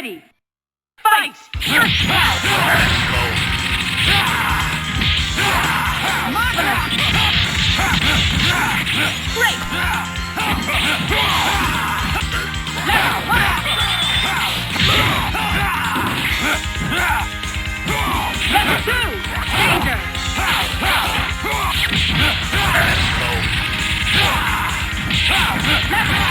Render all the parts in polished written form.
Ready. Fight! Marvelous! Great! Level 1! Level 2! Danger! Level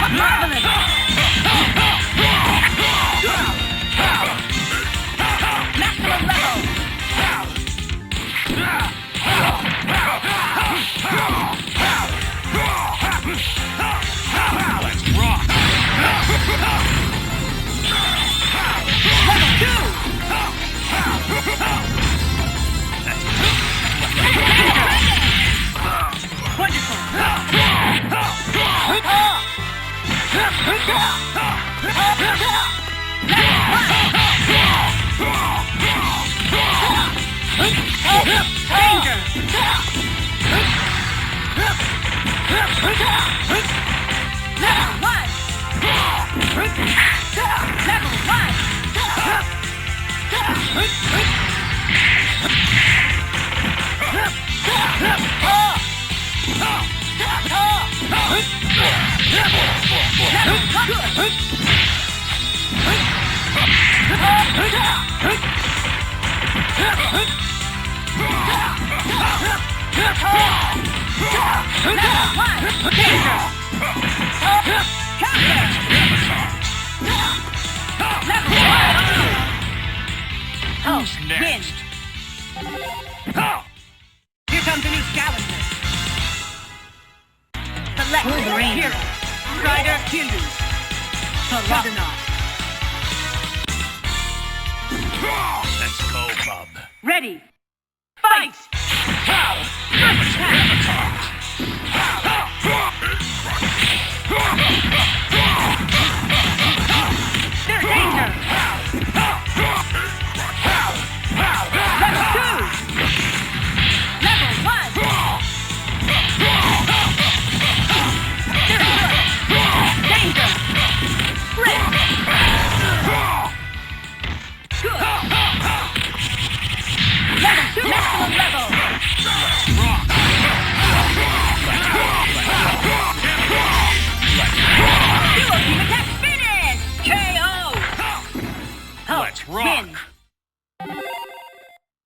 1! Marvelous! Maximum level! Let's rock! Level 2! Wonderful! Danger! Level 1! Level 1! Who's next? Here comes a new challenger. Select hero. Strider Kindu. Paragonot. Let's go, bub. Ready. Fight! There's danger! Level 2! Level 1! There's danger! Great! Good! Level 2! Maximum level! Duo team attack finish! KO! Let's rock! Win.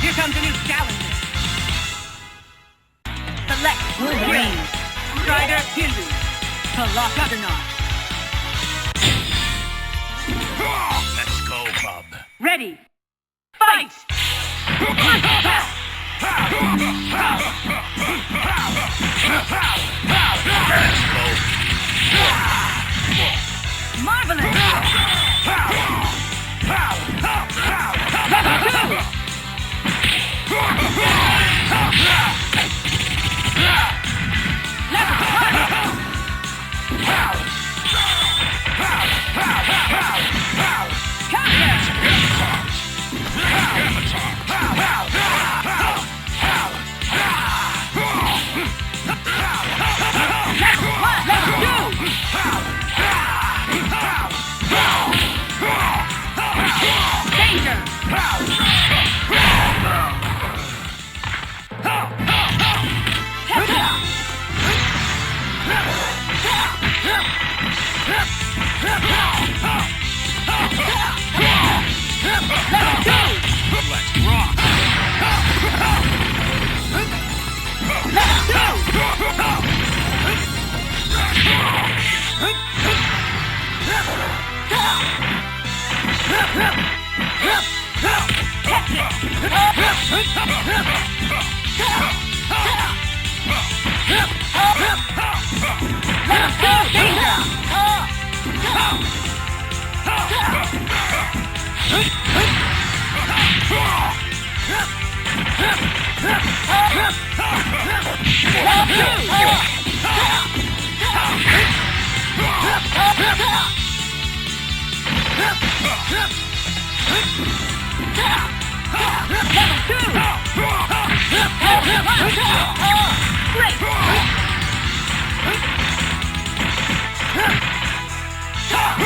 Here comes a new challenger. Select Wolverine. Strider Kindu. Paragonot. Let's go, bub. Ready. Fight! Let's go. Marvelous! Level 2! Level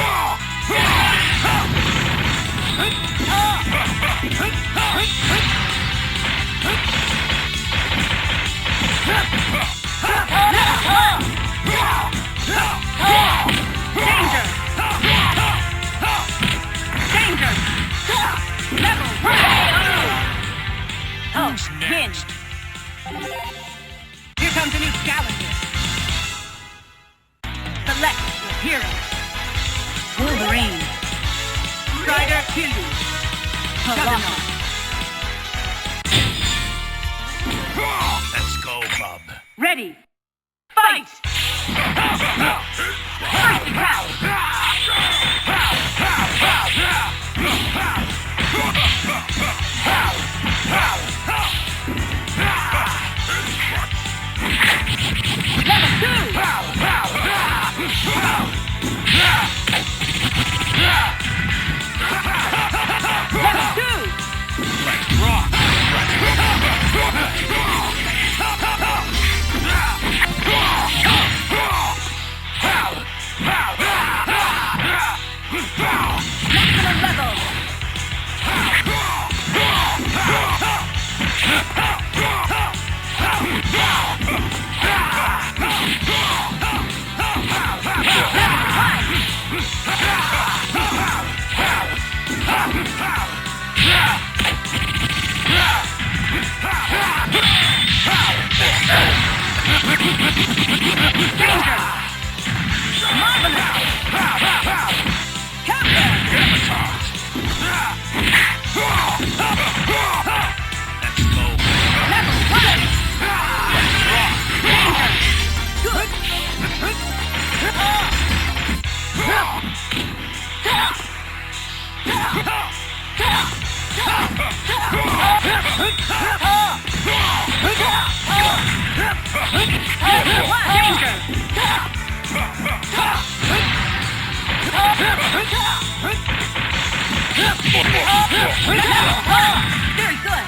2! Next. Here comes a new challenger. Select your hero. Wolverine. Strider Hildu. Juggernaut. Let's go, bub. Ready. Fight! Fight the crowd! Level 2! Level 2! Let's rock. Maximum level! Very good.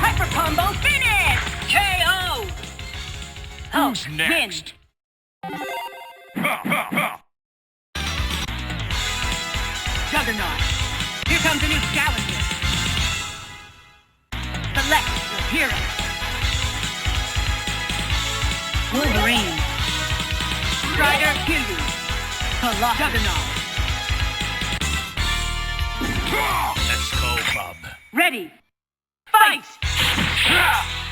Hyper combo finish! KO! Who's next? Juggernaut. Here comes a new challenger. Select your hero. Wolverine. Strider Hildu. Juggernaut. Let's go, bub. Ready. Fight!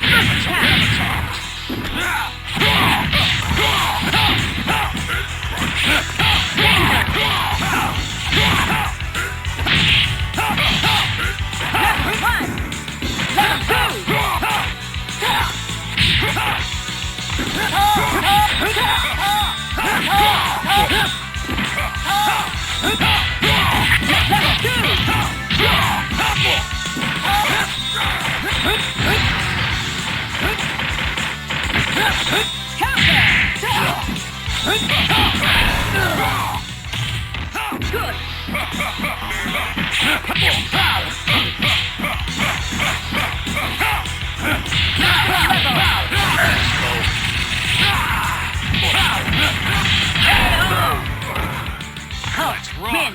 First attack. Level 1. Level 2. Good. Let's rock. Win.